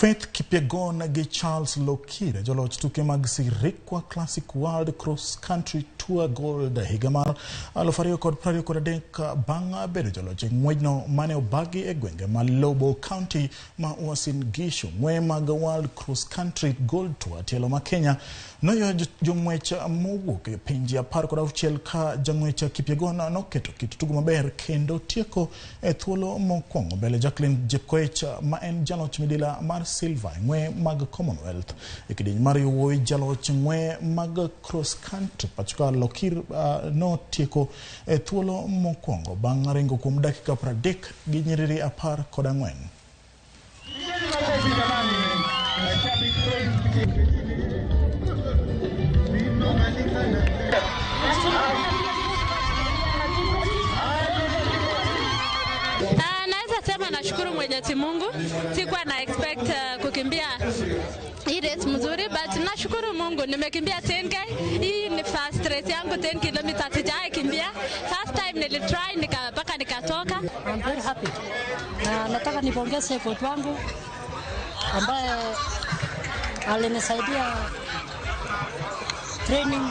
Faith Kipyegon gi Charles Lokire joloch tuke mag Sirikwa Classic World Cross Country Tour Gold higamar 2023 bang' bedo joloch ng'wejno mane obagi e gwenge ma Lobo County ma Uasin Gishu. Ng'we mag World Cross Country Gold Tour tielo ma Kenya noyo jong'wech mowuok e pinje 16 ka jang'wech Kipyegon noketo kit tugo maber kendo tieko e thuolo mokwongo mbele Jacqueline Jepkoech ma en jaloch midila mar silver ng'we mag Commonwealth e kidieny mar yowuoyi jaloch ng'we mag cross country Pachuka Lokir no tieko e thuolo mokwongo bang' ringo kuom dakika 30 gi nyiriri 14. Nashukuru Mwenyezi Mungu, sikuwa na expect kukimbia hii race mzuri, but nashukuru Mungu nimekimbia 10k. Hii ni first race yangu 10 km sijawahi kimbia. First time nilitry mpaka nikatoka. I'm very happy. Na nataka nipongeze coach wangu ambaye alinisaidia training